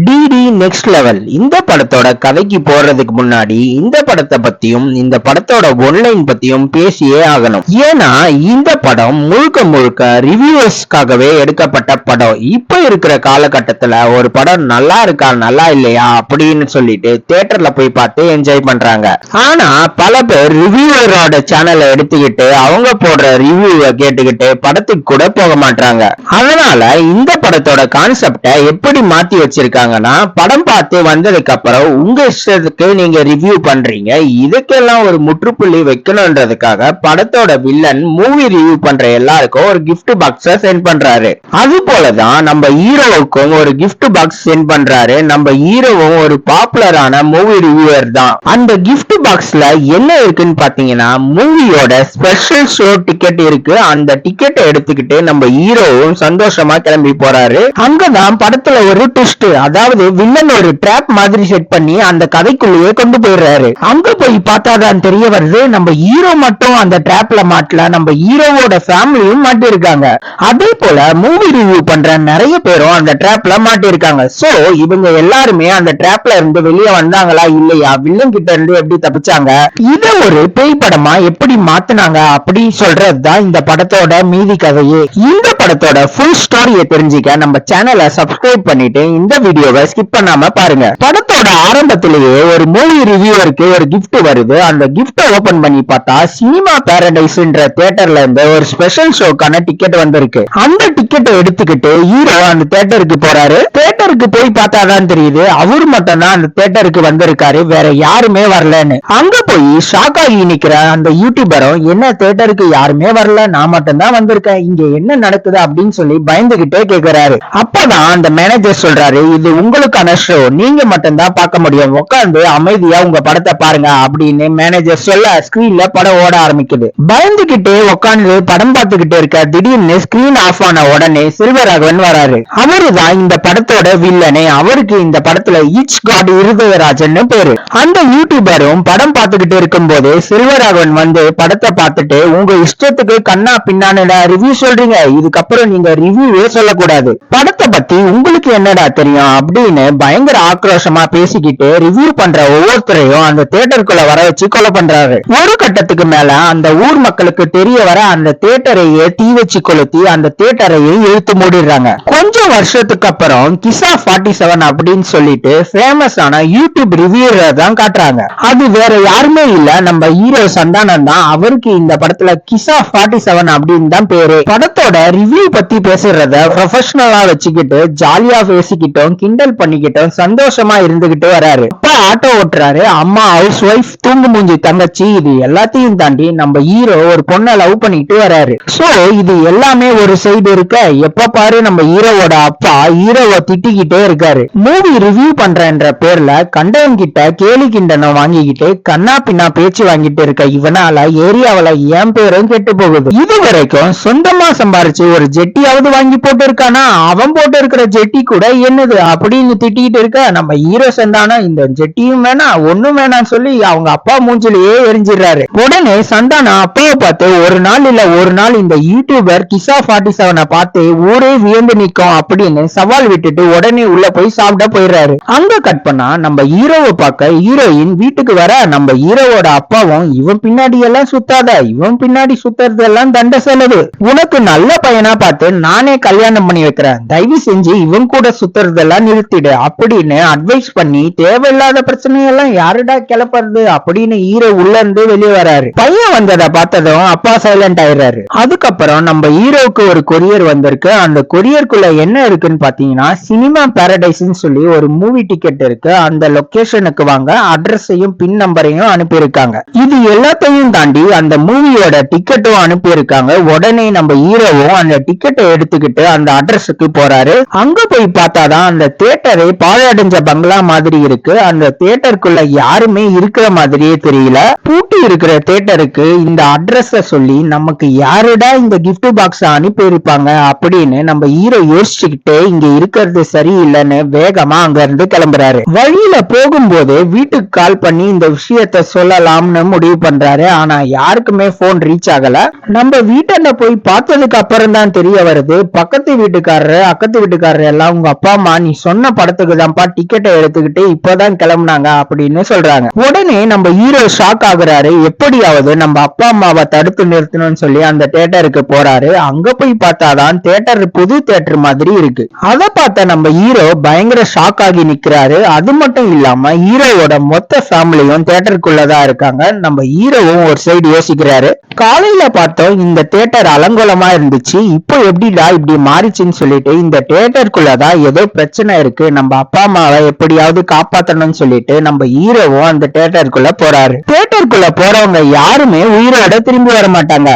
DD next level இந்த படத்தோட கதைக்கு போறதுக்கு முன்னாடி இந்த படத்தை பத்தியும் இந்த படத்தோட ஒன்லைன் பத்தியும் பேசியே ஆகணும். ஏன்னா இந்த படம் முழுக்க முழுக்க ரிவ்யூவர்ஸ்க்காகவே எடுக்கப்பட்ட படம். இப்ப இருக்கிற காலகட்டத்துல ஒரு படம் நல்லா இருக்கா நல்லா இல்லையா அப்படின்னு சொல்லிட்டு தியேட்டர்ல போய் பார்த்து என்ஜாய் பண்றாங்க. ஆனா பல பேர் ரிவ்யூவரோட சேனலை எடுத்துக்கிட்டு அவங்க போடுற ரிவ்யூவை கேட்டுக்கிட்டு படத்துக்கு கூட போக மாட்டாங்க. அதனால இந்த படத்தோட கான்செப்டை எப்படி மாத்தி வச்சிருக்காங்கன்னா, படம் பார்த்து வந்ததுக்கு அப்புறம் உங்க இஷ்டத்துக்கு நீங்க ரிவ்யூ பண்றீங்க. இதுக்கெல்லாம் ஒரு முற்றுப்புள்ளி வைக்கணும்ன்றதுக்காக படத்தோட வில்லன் மூவி ரிவ்யூ பண்ற எல்லாருக்கும் ஒரு கிஃப்ட் பாக்ஸ சென்ட் பண்றாரு. அது போலதான் நம்ம ஹீரோவுக்கும் ஒரு கிஃப்ட் பாக்ஸ் சென்ட் பண்றாரு. நம்ம ஹீரோவும் ஒரு பாப்புலரான மூவி ரிவ்யூவர் தான். அந்த கிஃப்ட் பாக்ஸ்ல என்ன இருக்குன்னு பாத்தீங்கன்னா, மூவியோட ஸ்பெஷல் ஷோ டிக்கெட் இருக்கு. அந்த டிக்கெட்டை எடுத்துக்கிட்டு நம்ம ஹீரோவும் சந்தோஷமா கிளம்பி போறாரு. அங்கதான் படத்துல ஒரு ட்விஸ்ட், அதாவது வில்லன் ஒரு ட்ராப் மாதிரி செட் பண்ணி அந்த கதைக்குள்ளேயே கொண்டு போயிடுறாரு. அங்க போய் பார்த்தாதான் தெரிய வருது, நம்ம ஹீரோ மட்டும் அந்த ட்ராப்ல மாட்டல, நம்ம ஹீரோவோட ஃபேமிலியும் மாட்டி இருக்காங்க. அதே போல மூவி ரிவ்யூ பண்ற நிறைய பேரும் அந்த ட்ராப்ல மாட்டி இருக்காங்க. சோ இவங்க எல்லாருமே அந்த ட்ராப்ல இருந்து வெளியே வந்தாங்களா இல்லையா, வில்லன் கிட்ட இருந்து எப்படி தப்பிச்சாங்க, இத ஒரு பேய் படமா எப்படி மாத்தினாங்க அப்படி சொல்றதுதான் இந்த படத்தோட மீதி கதையே. இந்த படத்தோட ஃபுல் ஸ்டோரியை தெரிஞ்சுக்க நம்ம சேனலை சப்ஸ்கிரைப் பண்ணிட்டு இந்த வீடியோவை ஸ்கிப் பண்ணாம பாருங்க. படத்தோட ஆரம்பத்திலேயே ஒரு மூவி ரிவ்யூவருக்கு ஒரு கிஃப்ட் வருது. அந்த கிஃப்ட் ஓபன் பண்ணி பார்த்தா சினிமா பாரடைஸ்ன்ற தியேட்டர்ல இருந்து ஒரு ஸ்பெஷல் ஷோக்கான டிக்கெட் வந்திருக்கு. அந்த டிக்கெட்டை எடுத்துக்கிட்டு ஹீரோ அந்த தியேட்டருக்கு போறாரு. தியேட்டருக்கு போய் பார்த்தாதான் தெரியுது அவர் மட்டும் தான் அந்த தியேட்டருக்கு வந்திருக்காரு, வேற யாருமே வரலன்னு. அங்க போய் ஷாக் ஆகி நிக்கிற அந்த யூடியூபரும், என்ன தியேட்டருக்கு யாருமே வரல, நான் மட்டும் தான் வந்திருக்கேன், இங்க என்ன நடக்குது அப்படின்னு சொல்லி பயந்துகிட்டே கேக்குறாரு. அப்பதான் அந்த மேனேஜர் சொல்றாரு, இது உங்களுக்கான ஷோ, நீங்க மட்டும் தான் பார்க்க முடியும், உட்காந்து அமைதியா உங்க படத்தை பாருங்க அப்படின்னு மேனேஜர் சொல்ல ஸ்கிரீன்ல படம் ஓட ஆரம்பிக்குது. பயந்துகிட்டே உட்காந்து படம் பார்த்துக்கிட்டு இருக்க திடீர்னு ஸ்கிரீன் ஆஃப் ஆன உடனே செல்வராகவன் வராரு. அவருதான் இந்த படத்தோட வில்லனே. அவருக்கு இந்த படத்துல இட்ஸ் காட் இருதயராஜன் பேரு. அந்த யூடியூபரும் படம் பார்த்துக்கிட்டு இருக்கும் போது செல்வராகவன் வந்து படத்தை பார்த்துட்டு, உங்க இஷ்டத்துக்கு கண்ணா பின்னான ரிவ்யூ சொல்றீங்க, இதுக்கப்புறம் நீங்க ரிவ்யூவே சொல்லக்கூடாது, படத்தை பத்தி உங்களுக்கு என்னடா தெரியும் அப்படின்னு பயங்கர ஆக்ரோஷமா பேசிக்கிட்டு ரிவ்யூ பண்ற ஒவ்வொருத்தரையும் அந்த தியேட்டருக்குள்ள வர வச்சு கொலை பண்றாரு. ஒரு கட்டத்துக்கு மேல அந்த ஊர் மக்களுக்கு தெரிய வர அந்த தியேட்டரையே தீ வச்சு கொளுத்தி அந்த தியேட்டரையே இழுத்து மூடிடுறாங்க. கொஞ்சம் வருஷத்துக்கு அப்புறம் கிசா 47 அப்படின்னு சொல்லிட்டு ஃபேமஸ் ஆன யூடியூப் ரிவ்யூவர் தான் காட்டுறாங்க. அது வேற யாருமே இல்ல, நம்ம ஹீரோ சந்தானம் தான். அவருக்கு இந்த படத்துல கிசா 47 அப்படின்னு தான் பேரு. படத்தோட ரிவ்யூ பத்தி பேசுறத ப்ரொஃபஷனலா வச்சுக்கிட்டு ஜாலியா பேசிக்கிட்டோம், கிண்டல் பண்ணிக்கிட்டோம், சந்தோஷமா இருந்துகிட்டு வராரு. அப்பா ஆட்டோ ஓட்டுறாரு, அம்மா ஹவுஸ் ஒய்ஃப், தூங்கு மூஞ்சி தங்கச்சி, இது எல்லாத்தையும் தாண்டி நம்ம ஹீரோ ஒரு பொண்ணை லவ் பண்ணிட்டு வராரு. சோ இது எல்லாமே ஒரு சைடு இருக்க, எப்ப பாரு நம்ம ஹீரோவோட அப்பா ஹீரோவை திட்டிக்கிட்டே இருக்காரு. மூவி ரிவ்யூ பண்றன்ற பேர்ல கண்டவன் கிட்ட கேலி கிண்டனம் வாங்கிக்கிட்டு கண்ணா பின்னா பேச்சு வாங்கிட்டு இருக்க இவனால ஏரியாவில என் பேரும் கெட்டு போகுது. இது வரைக்கும் சொந்தமா சம்பாரிச்சு ஒரு ஜெட்டியாவது வாங்கி போட்டு இருக்கானா, அவன் போட்டு இருக்கிற ஜெட்டி கூட என்னது அப்படின்னு திட்டிட்டு இருக்க நம்ம ஹீரோ சந்தானம் இந்த ஜெட்டியும் வேணாம் ஒண்ணும் வேணாம் சொல்லி அவங்க அப்பா மூஞ்சிலேயே எரிஞ்சிடுறாரு. உடனே சந்தானம் அப்பாவை பார்த்து, ஒரு நாள் இல்ல ஒரு நாள் இந்த யூடியூபர் கிசா 47 பார்த்து ஊரே வியந்து நிக்கும் அப்படின்னு சவால் விட்டுட்டு உடனே உள்ள போய் சாப்பிட போயிடுறாரு. அங்க கட் பண்ணா நம்ம ஹீரோவை பார்க்க ஹீரோயின் வீட்டுக்கு வர நம்ம ஹீரோவோட அப்பாவும், இவன் பின்னாடி எல்லாம் சுத்தாத, இவன் பின்னாடி சுத்துறது எல்லாம் தண்ட செலவு, உனக்கு நல்ல பையனா பார்த்து நானே கல்யாணம் பண்ணி வைக்கிறேன், தயவு செஞ்சு இவன் கூட சுத்துறதெல்லாம் நிறுத்திடு அப்படின்னு அட்வைஸ் பண்ணி தேவையில்லாத பிரச்சனையெல்லாம் யாருடா கிளப்புறது அப்படின்னு ஹீரோ உள்ள இருந்து வெளியே வராரு. பையன் வந்ததை பார்த்ததும் அப்பா சைலண்ட் ஆயிடுறாரு. அதுக்கப்புறம் நம்ம ஹீரோவுக்கு ஒரு கொரியர் வந்திருக்கு. அந்த கொரியருக்குள்ள என்ன இருக்குன்னு பாத்தீங்கன்னா, சினிமா பாரடைஸ் சொல்லி ஒரு மூவி டிக்கெட் இருக்கு. அந்த லொகேஷனுக்கு வாங்க, அட்ரஸையும் பின் நம்பரையும் அனுப்பியிருக்காங்க. இது எல்லாத்தையும் தாண்டி அந்த மூவியோட டிக்கெட்டும் அனுப்பியிருக்காங்க. உடனே நம்ம ஹீரோவும் அந்த டிக்கெட்டை எடுத்துக்கிட்டு அந்த அட்ரஸுக்கு போறாரு. அங்க போய் பார்த்தாதான் அந்த தியேட்டரை பாழடைஞ்ச பங்களா மாதிரி இருக்கு. அந்த தியேட்டருக்குள்ள யாருமே இருக்கிற மாதிரியே தெரியல. பூட்டி இருக்கிற தியேட்டருக்கு இந்த அட்ரஸ சொல்லி நமக்கு யாருடா இந்த கிஃப்ட் பாக்ஸ் அனுப்பி இருப்பாங்க அப்படின்னு நம்ம ஹீரோ யோசிச்சுக்கிட்டே இங்க இருக்கிறது சரியில்லைன்னு வேகமா அங்க இருந்து கிளம்புறாரு. வழியில போகும்போது வீட்டுக்கு கால் பண்ணி இந்த விஷயத்த சொல்லலாம்னு முடிவு பண்றாரு. ஆனா யாருக்குமே போன் ரீச் ஆகல. நம்ம வீட்டாண்ட போய் பார்த்ததுக்கு அப்புறம் தான் தெரிய வருது, பக்கத்து வீட்டுக்காரரு அக்கத்து வீட்டுக்காரரு எல்லாம் உங்க அப்பா அம்மா நீ சொன்ன படத்தை படத்துக்கு தான்ப்பா டிக்கெட்டை எடுத்துக்கிட்டு இப்பதான் கிளம்புனாங்க அப்படின்னு சொல்றாங்க. உடனே நம்ம ஹீரோ ஷாக் ஆகுறாரு. எப்படியாவது நம்ம அப்பா அம்மாவை தடுத்து நிறுத்தணும்னு சொல்லி அந்த தியேட்டருக்கு போறாரு. அங்க போய் பார்த்தாதான் தியேட்டர் புது தியேட்டர் மாதிரி இருக்கு. அதை பார்த்த நம்ம ஹீரோ பயங்கர ஷாக் ஆகி நிக்கிறாரு. அது மட்டும் இல்லாம ஹீரோவோட மொத்த ஃபேமிலியும் தியேட்டருக்குள்ளதான் இருக்காங்க. நம்ம ஹீரோவும் ஒரு சைடு யோசிக்கிறாரு. காலையில பார்த்தோம் இந்த தியேட்டர் அலங்கோலமா இருந்துச்சு, இப்போ எப்படிடா இப்படி மாறிச்சுன்னு சொல்லிட்டு இந்த தியேட்டருக்குள்ளதான் ஏதோ பிரச்சனை இருக்கு, நம்ம அப்பா அம்மாவை எப்படியாவது காப்பாத்தணும்னு சொல்லிட்டு நம்ம ஹீரோவும் அந்த தியேட்டருக்குள்ள போறாரு. தியேட்டருக்குள்ள போறவங்க யாருமே உயிரோட திரும்பி வர மாட்டாங்க.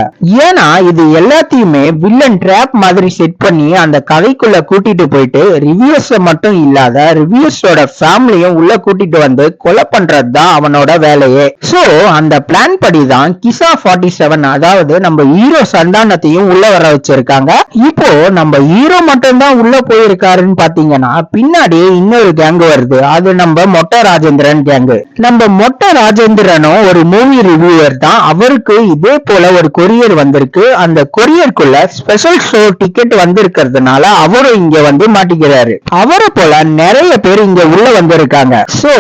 ஏன்னா இது எல்லாத்தையுமே வில்லன் ட்ராப் மாதிரி செட் பண்ணி அந்த கதைக்குள்ள கூட்டிட்டு போயிட்டு ரிவ்யூஸ் மட்டும் இல்லாத ரிவ்யூஸோட ஃபேமிலியும் உள்ள கூட்டிட்டு வந்து கொலை பண்றதுதான் அவனோட வேலையே. சோ அந்த பிளான் படிதான் கிசா 47 அதாவது நம்ம ஹீரோ சந்தானத்தையும் உள்ள வர வச்சிருக்காங்க. இப்போ நம்ம ஹீரோ மட்டும் தான் உள்ள போயிருக்காருன்னு பாத்தீங்கன்னா பின்னாடி இன்னொரு கேங் வருது. அது நம்ம மொட்டை ராஜேந்திரன் கேங். நம்ம மொட்டை ராஜேந்திரனும் ஒரு மூவி ரிவ்யூவர் தான். அவருக்கு இதே போல ஒரு கொரியர் வந்திருக்கு. அந்த கொரியருக்குள்ள ஸ்பெஷல் ஷோ டிக்கெட் வந்திருக்கிறதுனால அவரும் இங்க வந்து மாட்டிக்கிறாரு. அவரை போல நிறைய பேர் இங்க உள்ள வந்திருக்காங்க. சோ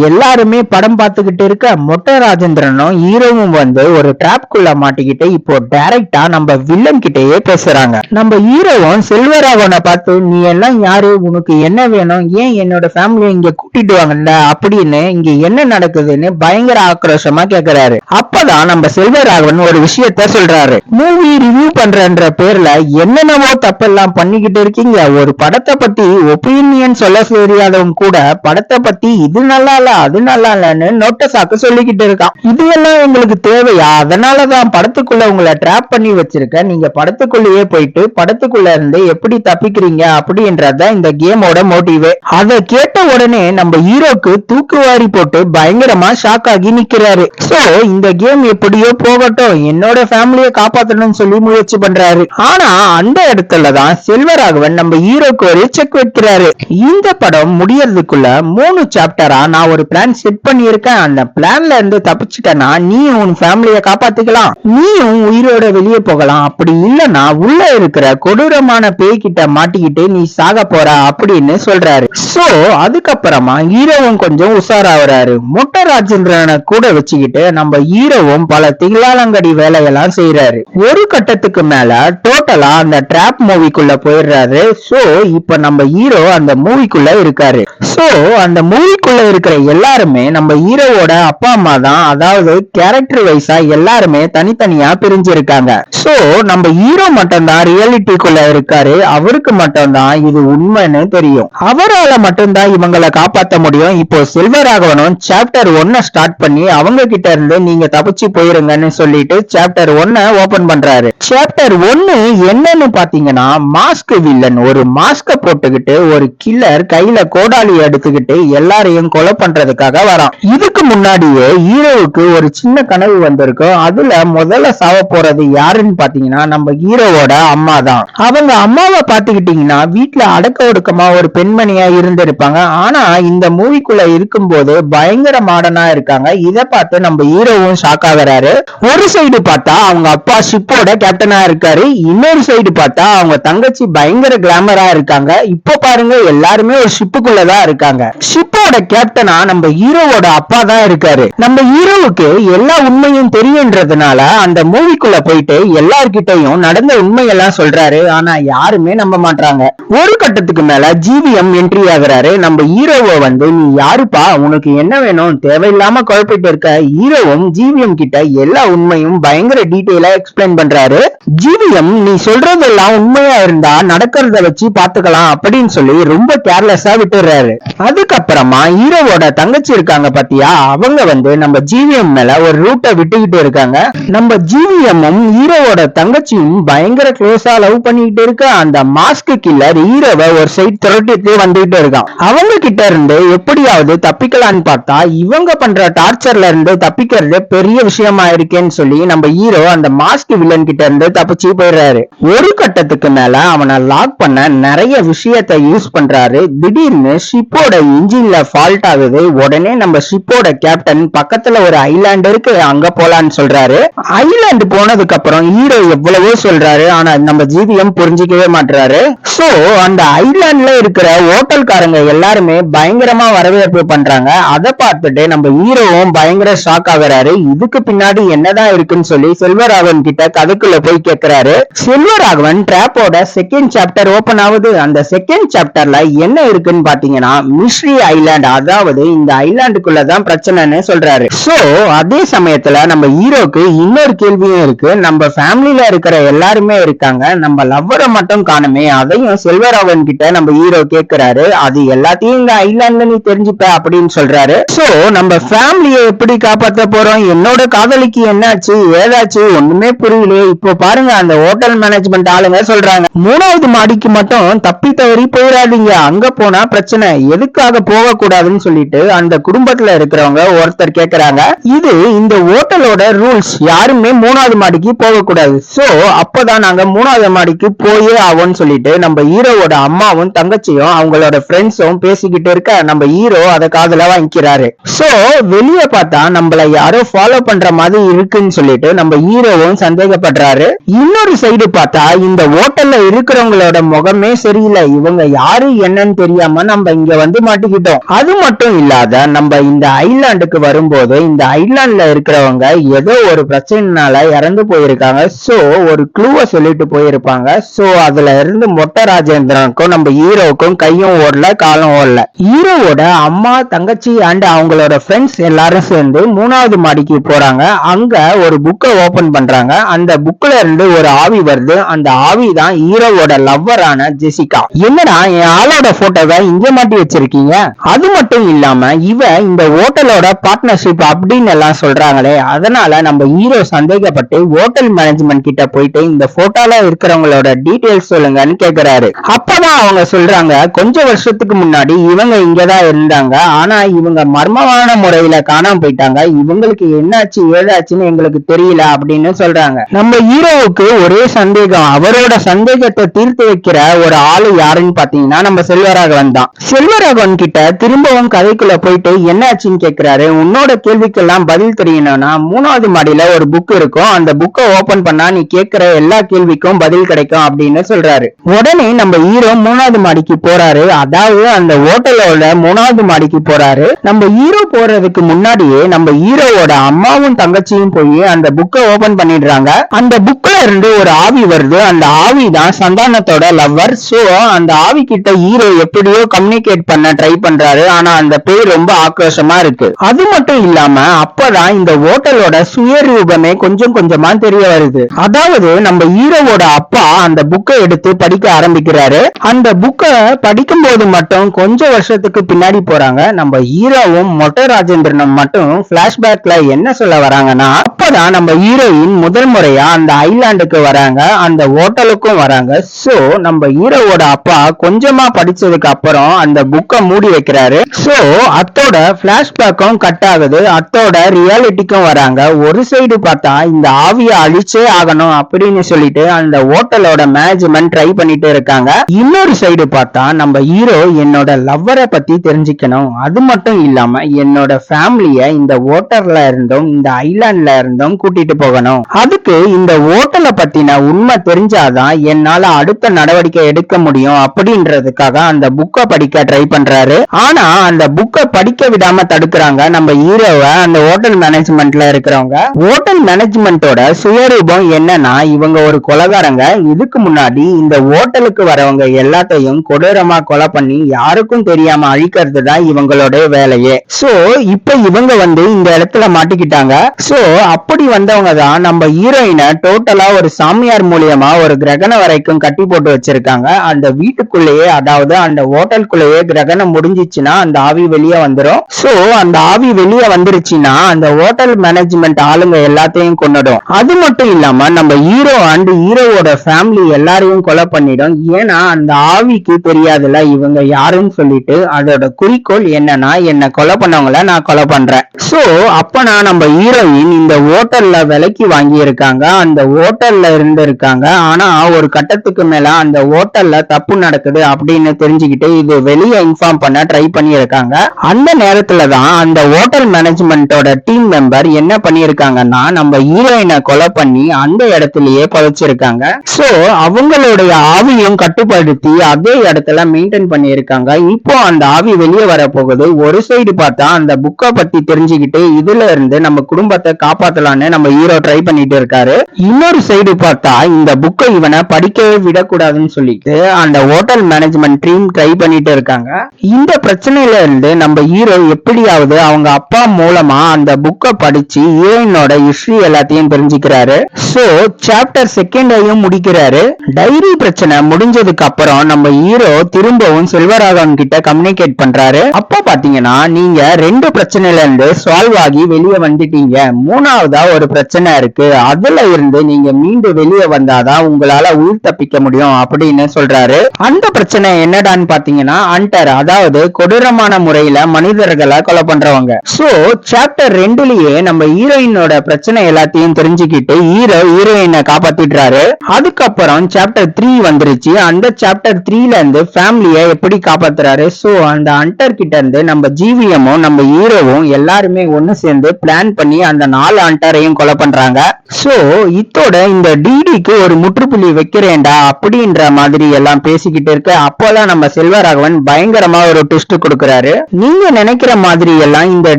எல்லாருமே படம் பார்த்துக்கிட்டு இருக்க மொட்டை ராஜேந்திரனும் ஹீரோவும் வந்து ஒரு டிராப்குள்ள மாட்டிக்கிட்டு இப்போ டைரக்டா நம்ம வில்லன் கிட்டயே பேசுறாங்க. நம்ம ஹீரோவும் செல்வராகவனை பார்த்து நீ எல்லாம் யாரு, உனக்கு என்ன வேணும், ஏன் என்னோட ஃபேமிலியை இங்க கூட்டிட்டு வாங்கல அப்படின்னு இங்க என்ன நடக்குதுன்னு பயங்கர ஆக்ரோஷமா கேக்குறாரு. அப்பதான் நம்ம செல்வராகவன் ஒரு விஷயத்த சொல்றாரு. மூவி ரிவ்யூ பண்றன்ற பேர்ல என்னென்னவோ தப்பெல்லாம் பண்ணிக்கிட்டு இருக்கீங்க. ஒரு படத்தை பத்தி ஒப்பீனியன் சொல்ல தெரியாதவங்க கூட படத்தை பத்தி இது நல்லா இல்ல அது நல்லா இல்லன்னு நோட்ட சாக்கு சொல்லிக்கிட்டு இருக்கான். இது எல்லாம் உங்களுக்கு தேவையா? அதனாலதான் படத்துக்குள்ள உங்களை ட்ராப் பண்ணி வச்சிருக்க. நீங்க படத்துக்குள்ளேயே போயிட்டு படத்துக்குள்ள இருந்து எப்படி தப்பிக்கிறீங்க அப்படின்றத இந்த கேமோட மோட்டிவே. அதை கேட்ட உடனே நம்ம ஹீரோக்கு தூக்குவாரி போட்டு பயங்கரமா ஷாக் ஆகி நிக்கிறாரு. சோ இந்த கேம் எப்படியோ போகட்டும், என்னோட ஃபேமிலியை காப்பாத்தணும்னு சொல்லி முயற்சி பண்றாரு. ஆனா அந்த இடத்துலதான் செல்வராகவன் நம்ம ஹீரோக்கு ஒரு செக் வைக்கிறாரு. இந்த படம் முடியறதுக்குள்ள 3 சாப்டரா நான் ஒரு பிளான் செட் பண்ணி இருக்கேன். அந்த பிளான்ல இருந்து தப்பிச்சுட்டனா நீ உன் ஃபேமிலியை காப்பாத்திக்கலாம், நீயும் உயிரோட வெளியே போகலாம். அப்படி இல்லனா உள்ள இருக்கிற கொடூரமான பேய்கிட்ட மாட்டிக்கிட்டு நீ சாக போற அப்படின்னு சொல்றாரு. சோ அதுக்கப்புறமா ஹீரோவும் கொஞ்சம் உஷாராகிறாரு. மொட்டை ராஜேந்திரனை கூட வச்சுக்கிட்டு நம்ம ஹீரோவும் பல திகழாலங்கடி வேலையெல்லாம் செய்யறாரு. ஒரு கட்டத்துக்கு மேல டோட்டலா அந்த டிராப் மூவிக்குள்ள போயிடுறாரு. சோ இப்ப நம்ம ஹீரோ அந்த மூவிக்குள்ள இருக்காரு. சோ அந்த மூவிக்குள்ள இருக்கிற எல்லாருமே நம்ம ஹீரோவோட அப்பா அம்மா தான். அதாவது கேரக்டர் வைஸா எல்லாருமே தனித்தனியா பிரிஞ்சிருக்காங்க. சோ நம்ம ஹீரோ மட்டும் தான் ரியாலிட்டிக்குள்ள இருக்காரு. அவருக்கு மட்டும் தான் இது உண்மைன்னு தெரியும். அவரால மட்டும்தான் இவங்களை காப்பாற்ற முடியும். இப்போ செல்வராகவனும் சாப்டர் 1 ஸ்டார்ட் பண்ணி அவங்க கிட்ட இருந்து நீங்க தப்பிச்சு போயிருங்கன்னு சொல்லிட்டு சாப்டர் 1 ஓபன் பண்றாரு. சாப்டர் 1 என்னன்னு பாத்தீங்கன்னா மாஸ்க் வில்லன் ஒரு மாஸ்க போட்டுக்கிட்டு ஒரு கில்லர் கையில கோடாலி எடுத்துக்கிட்டு எல்லாரையும் கொலை பண்றதுக்காக வரான். இதுக்கு முன்னாடியே ஹீரோவுக்கு ஒரு சின்ன கனவு வந்திருக்கும். அதுல முதல்ல சாவ போறது யாருன்னு பாத்தீங்கன்னா நம்ம ஹீரோவோட அம்மா தான். அவங்க அம்மாவை பாத்துக்கிட்டீங்கன்னா வீட்டுல அடக்க ஒடுக்கமா ஒரு பெண்மணியா இருந்திருப்பாங்க. ஆனா இந்த மூவிக்குள்ள இருக்கும்போது பயங்கர மாடர்னா இருக்காங்க. இதை பார்த்து நம்ம ஹீரோவும் ஷாக் ஆகுறாரு. ஒரு சைடு பார்த்தா அவங்க அப்பா ஷிப்போட கேப்டனா இருக்காரு, இன்னொரு சைடு பார்த்தா அவங்க தங்கச்சி பயங்கர கிளாமரா இருக்காங்க. இப்போ பாருங்க எல்லாருமே ஒரு ஷிப்புக்குள்ளதான் இருக்காங்க. ஷிப்போட கேப்டனா நம்ம ஹீரோவோட அப்பா தான் இருக்காரு. நம்ம ஹீரோவுக்கு எல்லா உண்மையும் தெரியுன்றதுனால அந்த மூவிக்குள்ள போயிட்டு எல்லார்கிட்டையும் நடந்த உண்மையெல்லாம் சொல்றாரு. ஆனா யாருமே நம்ப மாட்டாங்க. ஒரு கட்டத்துக்கு மேல ஜிவிஎம் என்ட்ரி ஆகுறாரு. நம்ம ஹீரோவை வந்து நீ யாருப்பா, உனக்கு என்ன வேணும், தேவையில்லாம குழப்பிட்டு இருக்க. ஹீரோவும் ஜிவிஎம் கிட்ட எல்லா உண்மையும் பயங்கர டீடைலா எக்ஸ்பிளைன் பண்றாரு. ஜிவிஎம் நீ சொல்றதெல்லாம் உண்மையா இருந்தா நடக்கிறத வச்சு பாத்துக்கலாம் அப்படின்னு சொல்லி ரொம்ப கேர்லெஸ்ஸா விட்டுறாரு. அதுக்கப்புறமா ஹீரோவோட தங்கச்சி இருக்காங்க பாத்தியா, அவங்க வந்து நம்ம ஜிவிஎம் மேல ஒரு ரூட்டை விட்டுக்கிட்டு இருக்காங்க. நம்ம ஜிவிஎம்மும் ஹீரோவோட தங்கச்சியும் பயங்கர க்ளோஸா லவ் பண்ணிக்கிட்டு இருக்க. அந்த மாஸ்க் கில்லர் ஹீரோவை ஒரு சைட் துரட்டிட்டு வந்துகிட்டு இருக்கான். அவங்க கிட்ட இருந்து எப்படியாவது தப்பிக்கலான்னு பார்த்தா இவங்க பண்ற டார்ச்சர்ல இருந்து தப்பிக்கிறது பெரிய விஷயமா இருக்கேன்னு சொல்லி நம்ம ஹீரோ அந்த மாஸ்க் வில்லன் கிட்ட இருந்து தப்பிச்சு போயிடுறாரு. ஒரு கட்டத்துக்கு மேல அவனை லாக் பண்ண நிறைய விஷயத்தை யூஸ் பண்றாரு. திடீர்னு ஷிப்போட இன்ஜின்ல ஃபால்ட் ஆகுது. உடனே நம்ம ஷிப்போட கேப்டன் பக்கத்துல ஒரு ஐலாண்ட் இருக்கு, அங்க போலான்னு சொல்றாரு. ஐலாண்ட் போனதுக்கு அப்புறம் ஹீரோ எவ்வளவோ சொல்றாரு, ஆனா நம்ம ஜிவிஎம் புரிஞ்சிக்கவே மாட்டாரு. சோ அந்த ஐலாண்ட்ல இருக்கிற ஹோட்டல்காரங்க எல்லாருமே பயங்கரமா வரவேற்பு பண்றாங்க. அதை பார்த்துட்டு நம்ம ஹீரோவும் பயங்கர ஷாக் ஆகுறாரு. இதுக்கு பின்னாடி என்னதான் இருக்குன்னு சொல்லி செல்வராகவன் கிட்ட கதைக்குள்ள போய் கேட்கிறாரு. செல்வராகவன் டிராப்போட செகண்ட் சாப்டர் ஓபன் ஆகுது. அந்த செகண்ட் சாப்டர்ல என்ன இருக்குன்னு பாத்தீங்கன்னா மிஸ்ட்ரி ஐலாண்ட், அதாவது இந்த ஐலாண்டுக்குள்ளதான் பிரச்சனைன்னு சொல்றாரு. சோ அதே சமயத்துல நம்ம ஹீரோக்கு இன்னொரு கேள்வியும் இருக்கு. நம்ம ஃபேமிலில இருக்கிற எல்லாருமே இருக்காங்க, நம்ம லவ்வரை மட்டும் காணுமே, அதையும் செல்வராகவன் கிட்ட நம்ம ஹீரோ கேட்கிறாரு. அது எல்லாத்தையும் இந்த ஐலாண்ட்ல நீ தெரிஞ்சுப்ப அப்படின்னு சொல்றாரு. சோ நம்ம ஃபேமிலியை எப்படி காப்பாத்த போறோம், என்னோட காதலிக்கு என்னாச்சு ஏதாச்சு ஒண்ணுமே புரியலையே. இப்போ பாருங்க, அந்த ஹோட்டல் மேனேஜ்மெண்ட் ஆளுங்க சொல்றாங்க 3வது மாடிக்கு மட்டும் தப்பி தவறி போயிடாதீங்க, அங்க போனா பிரச்சனை, எதுக்காக போக கூடாதுன்னு சொல்லிட்டு அந்த குடும்பத்துல இருக்கிறவங்க ஒருத்தர் கேக்குறாங்க. இது இந்த ஹோட்டலோட ரூல்ஸ், யாருமே 3வது மாடிக்கு போக கூடாது. சோ அப்பதான் நாங்க 3வது மாடிக்கு போயே ஆகும்னு சொல்லிட்டு நம்ம ஹீரோவோட அம்மாவும் தங்கச்சியும் அவங்களோட ஃப்ரெண்ட்ஸும் பேசிக்கிட்டு இருக்க நம்ம ஹீரோ அதை காதுல வாங்கிக்கிறாரு. சோ வெளியே பார்த்தா நம்மள யாரோ ஃபாலோ பண்ற மாதிரி இருக்குன்னு சொல்லிட்டு நம்ம ஹீரோவும் சந்தேகப்படுறாரு. இன்னொரு சைடு பார்த்தா இந்த ஹோட்டல்ல இருக்கிறவங்களோட முகமே சரியில்லை, இவங்க யாரு என்னன்னு தெரியாம நம்ம இங்க வந்து மாட்டிக்கிட்டோம். அது மட்டும் இல்லாத நம்ம இந்த ஐலாண்டுக்கு வரும்போது இந்த ஐலாண்ட்ல இருக்கிறவங்க ஏதோ ஒரு பிரச்சனைனால இறந்து போயிருக்காங்க. சோ ஒரு க்ளூவை சொல்லிட்டு போயிருப்பாங்க. சோ அதுல இருந்து மொட்டை ராஜேந்திரனுக்கும் நம்ம ஹீரோவுக்கும் கையும் ஓடல காலம் ஓடல. ஹீரோவோட அம்மா தங்கச்சி அண்ட் அவங்களோட ஃப்ரெண்ட்ஸ் எல்லாரும் சேர்ந்து 3வது மாடிக்கு போறாங்க. அங்க ஒரு புக்கை ஓபன் பண்றாங்க. அந்த புக்ல இருந்து ஒரு ஆவி வருது. அந்த ஆவி தான் ஹீரோவோட லவ்வரான ஜெசிகா. என்னடா என் ஆளோட போட்டோவை இங்க மாட்டி வச்சிருக்கீங்க, அது மட்டும் இல்லாம இவ இந்த ஹோட்டலோட பார்ட்னர்ஷிப் அப்படின்னு எல்லாம் சொல்றாங்களே, அதனால நம்ம ஹீரோ சந்தேகப்பட்டு ஹோட்டல் மேனேஜ்மெண்ட் கிட்ட போயிட்டு இந்த போட்டோல இருக்கிறவங்களோட டீடைல்ஸ் சொல்லுங்கன்னு கேக்குறாரு. அப்பதான் அவங்க சொல்றாங்க, கொஞ்சம் வருஷத்துக்கு முன்னாடி இவங்க இங்கதான் இருந்தாங்க, ஆனா இவங்க மர்மமான முறையில காணாம போயிட்டாங்க, இவங்களுக்கு என்னாச்சு ஏதாச்சுன்னு எங்களுக்கு தெரியல அப்படின்னு சொல்றாங்க. நம்ம ஹீரோவுக்கு ஒரே சந்தேகம், அவரோட சந்தேகத்தை தீர்த்து வைக்கிற ஒரு ஆளு யாருன்னு பாத்தீங்கன்னா நம்ம செல்வராகவன் தான். செல்வராகவன் கிட்ட திரும்பவும் கதைக்குள்ள போயிட்டு என்னாச்சுன்னு கேக்குறாரு. உன்னோட கேள்விக்கெல்லாம் பதில் தெரியணும்னா 3வது மாடியில ஒரு புக் இருக்கும், அந்த புக்கை ஓபன் பண்ணா நீ கேட்கிற எல்லா கேள்விக்கும் பதில் கிடைக்கும் அப்படின்னு சொல்றாரு. உடனே நம்ம ஹீரோ 3வது மாடிக்கு போறாரு. அதாவது அந்த ஹோட்டலோட 3வது மாடிக்கு போறாரு. நம்ம ஹீரோ போறதுக்கு முன்னாடியே நம்ம ஹீரோவோட அம்மாவும் தங்கச்சியும் போய் அந்த புக்கை ஓபன் பண்ணிடுறாங்க. அந்த புக்ல இருந்து ஒரு ஆவி வருது. அந்த ஆவி தான் சந்தானத்தோட லவ்வர். சோ அந்த ஆவி கிட்ட ஹீரோ எப்படியோ கம்யூனிகேட் பண்ண ட்ரை பண்றாரு. ஆனா அந்த பேர் ரொம்ப ஆக்ரோஷமா இருக்கு. அது மட்டும் இல்லாம அப்பதான் இந்த ஹோட்டலோட சுயரூபமே கொஞ்சம் கொஞ்சமா தெரிய வருது. அதாவது நம்ம ஹீரோவோட அப்பா அந்த புக்கை எடுத்து படிக்க ஆரம்பிக்கிறாரு. அந்த புக்கை படிக்கும் போது மட்டும் கொஞ்சம் வருஷத்துக்கு பின்னாடி போறாங்க. நம்ம ஹீரோவும் மொட்டை ராஜேந்திரனும் மட்டும் பிளாஷ்பேக்ல என்ன சொல்ல வராங்கன்னா, அப்பதான் நம்ம ஹீரோயின் முதல் முறையா அந்த ஐலாண்டுக்கு வராங்க, அந்த ஹோட்டலுக்கும் வராங்க. சோ நம்ம ஹீரோவோட அப்பா கொஞ்சமா படிச்சதுக்கு அப்புறம் அந்த புக்கை மூடி வைக்கிறாரு. சோ அத்தோட பிளாஷ்பேக்கும் கட் ஆகுது, அத்தோட ரியாலிட்டிக்கும் வராங்க. ஒரு சைடு பார்த்தா இந்த ஆவியை அழிச்சே ஆகணும் அப்படின்னு சொல்லிட்டு அந்த ஹோட்டலோட மேனேஜ்மெண்ட் ட்ரை பண்ணிட்டு இருக்காங்க. இன்னொரு சைடு பார்த்தா நம்ம ஹீரோ என்னோட லவ்வரை பத்தி தெரிஞ்சுக்கணும், அது மட்டும் இல்லாம என்னோட ஃபேமிலிய இந்த ஹோட்டல்ல இருந்தும் இந்த ஐலாண்ட்ல இருந்தும் கூட்டிட்டு போகணும், அதுக்கு இந்த ஹோட்டலை பத்தின உண்மை தெரிஞ்சாதான் என்னால அடுத்த நடவடிக்கை எடுக்க முடியும் அப்படின்றதுக்காக அந்த புக்கை படிக்க ட்ரை பண்றாரு. ஆனா அந்த புக்கை படிக்க விடாம தடுக்கிறாங்க நம்ம ஹீரோவை அந்த ஹோட்டல் மேனேஜ்மெண்ட்ல இருக்கிறவங்க. ஹோட்டல் மேனேஜ்மெண்டோட சுயரூபம் என்னன்னா, இவங்க ஒரு கொலைகாரங்க. இதுக்கு முன்னாடி இந்த ஹோட்டலுக்கு வரவங்க எல்லாத்தையும் கொடூரமா கொலை பண்ணி யாருக்கும் தெரியாம அழிக்கிறது தான் இவங்களோட வேலையே. சோ இப்ப இவங்க வந்து இந்த இடத்துல மாட்டிக்கிட்டாங்க. சோ அப்படி வந்தவங்க தான் நம்ம ஹீரோயினை டோட்டலா ஒரு சாமியார் மூலியமா ஒரு கிரகணம் வரைக்கும் கட்டி போட்டு வச்சிருக்காங்க. அந்த வீட்டுக்குள்ளேயே, அதாவது அந்த ஹோட்டலுக்குள்ளேயே கிரகணம் முடிஞ்சிச்சுன்னா அந்த ஆவி வெளியே வந்துடும். சோ அந்த ஆவி வெளியே வந்துருச்சுன்னா அந்த ஹோட்டல் மேனேஜ்மெண்ட் ஆளுங்க எல்லாத்தையும் கொன்னுடும். அது மட்டும் இல்லாம நம்ம ஹீரோ அண்ட் ஹீரோவோட ஃபேமிலி எல்லாரையும் கொலை பண்ணிடும். ஏன்னா அந்த ஆவிக்கு தெரியாதுல இவங்க யாருன்னு சொல்லிட்டு அதோட குறிக்கோள் என்னன்னா, என்ன கொலை பண்ணவங்கள நான் கொலை பண்றேன். சோ அப்பனா நம்ம ஹீரோயின் இந்த ஹோட்டல்ல விலைக்கு வாங்கி இருக்காங்க, அந்த ஹோட்டல்ல இருந்து இருக்காங்க. ஆனா ஒரு கட்டத்துக்கு மேல அந்த ஹோட்டல்ல தப்பு நடக்குது அப்படின்னு தெரிஞ்சுக்கிட்டு இது வெளியே இன்ஃபார்ம் பண்ண ட்ரை பண்ணியிருக்காங்க. அந்த நேரத்துல தான் அந்த ஹோட்டல் மேனேஜ்மெண்டோட டீம் மெம்பர் என்ன பண்ணிருக்காங்கன்னா நம்ம ஹீரோயினை கொலை பண்ணி அந்த இடத்திலேயே புதைச்சிருக்காங்க. சோ அவங்களுடைய ஆவியும் கட்டுப்படுத்தி அதே இடத்துல மெயின்டைன் பண்ணியிருக்காங்க. இப்போ அந்த ஆவி வெளியே வர போகுது. ஒரு சைடு பார்த்தா அந்த புக்கை பத்தி தெரிஞ்சுக்கிட்டு இதுல இருந்து நம்ம குடும்பத்தை காப்பாத்தலான்னு நம்ம ஹீரோ ட்ரை பண்ணிட்டு இருக்காரு. இன்னொரு சைடு பார்த்தா இந்த புக்கை இவனை படிக்கவே விடக்கூடாதுன்னு சொல்லிட்டு அந்த ஹோட்டல் மேனேஜ்மெண்ட் டீம் ட்ரை பண்ணிட்டு இருக்காங்க. இந்த பிரச்சனையில இருந்து நம்ம ஹீரோ எப்படியாவது அவங்க அப்பா மூலமா அந்த புக்கை படிச்சு ஹீரோயினோட ஹிஸ்டரி எல்லாத்தையும் தெரிஞ்சுக்கிறாரு. சோ சாப்டர் செகண்டையும் முடிக்கிறாரு. டைரி பிரச்சனை முடிஞ்சதுக்கு அப்புறம் நம்ம ஹீரோ திரும்பவும் செல்வராகவன் கிட்ட கம்யூனிகேட் பண்றாரு. அப்ப பாத்தீங்கன்னா நீங்க 2 பிரச்சனையில இருந்து சால்வ் ஆகி வெளியே வந்துட்டீங்க, மூணாவதா ஒரு பிரச்சனை இருக்கு, அதுல இருந்து நீங்க மீண்டும் வெளியே வந்தாதான் உங்களால உயிர் தப்பிக்க முடியும் அப்படின்னு சொல்றாரு. அந்த பிரச்சனை என்னடான்னு பாத்தீங்கன்னா ஹண்டர், அதாவது கொடூரமான முறையில மனிதர்களை கொலை பண்றவங்க. சோ சாப்டர் 2லயே நம்ம ஹீரோயினோட பிரச்சனை எல்லாத்தையும் தெரிஞ்சுக்கிட்டு ஹீரோயினை காப்பாத்திடுறாரு. அதுக்கப்புறம் சாப்டர் 3 வந்துருச்சு. அந்த சாப்டர் 3ல இருந்து ஃபேமிலியை எப்படி காப்பாத்துறாரு. சோ அந்த ஹண்டர் கிட்ட இருந்து நம்ம ஜிவிஎம்மும் நம்ம ஹீரோவும் எல்லாருமே ஒண்ணு சேர்ந்து பிளான் பண்ணி அந்த 4 ஹண்டரையும் கொலை பண்றாங்க. சோ இதோட இந்த டிடிக்கு ஒரு முற்றுப்புள்ளி வைக்கிறேன்டா அப்படின்ற மாதிரி எல்லாம் பேசிக்கிட்டு இருக்க அப்போதான் நம்ம செல்வராகவன் பயங்கரமா ஒரு ட்விஸ்ட் கொடுக்கிறாரு. நீங்க நினைக்கிற மாதிரி எல்லாம் இந்த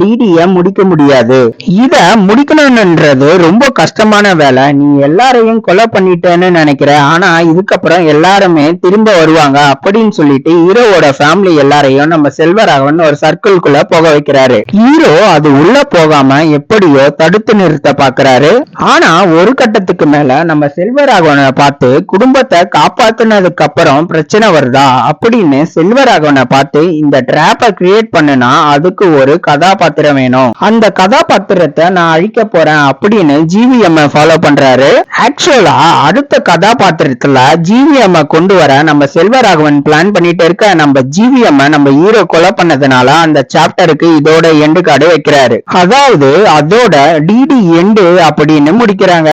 டிடிய முடிக்க முடியாது. இத முடிக்கணும்ன்றது ரொம்ப கஷ்டமான வேலை. நீ எல்லாரையும் கொலை பண்ணிட்டேன்னு நினைக்கிற, ஆனா இதுக்கப்புறம் எல்லாருமே திரும்ப வருவாங்க அப்படின்னு சொல்லிட்டு ஹீரோவோட ஃபேமிலி எல்லாரையும் நம்ம செல்வராகவன் ஒரு சர்க்கிள்குள்ள போக வைக்கிறாரு. ஹீரோ அது உள்ள போகாம எப்படியோ தடுத்து நிறுத்த பாக்குறாரு. ஆனா ஒரு கட்டத்துக்கு மேல நம்ம செல்வராகவனை பார்த்து குடும்பத்தை காப்பாத்துனதுக்கு அப்புறம் பிரச்சனை வருதா அப்படின்னு செல்வராகவனை பார்த்து இந்த டிராப்பை கிரியேட் பண்ணுனா அதுக்கு ஒரு கதாபாத்திரம் வேணும், அந்த கதாபாத்திரத்தை நான் அழிக்க போறேன் அப்படின்னு ஜிவிஎம் ஃபாலோ பண்றாரு. ஆக்சுவலா அடுத்த கதாபாத்திரத்துல ஜிவிஎம் கொண்டு வர நம்ம செல்வராகவன் பிளான் பண்ணிட்டு இருக்க நம்ம ஜிவிஎம் நம்ம ஹீரோ கொலை பண்ணதுனால அந்த சாப்டருக்கு இதோட எண்டு கார்டு வைக்கிறாரு. அதாவது அதோட டிடி எண்டு அப்படின்னு முடிக்கிறாங்க.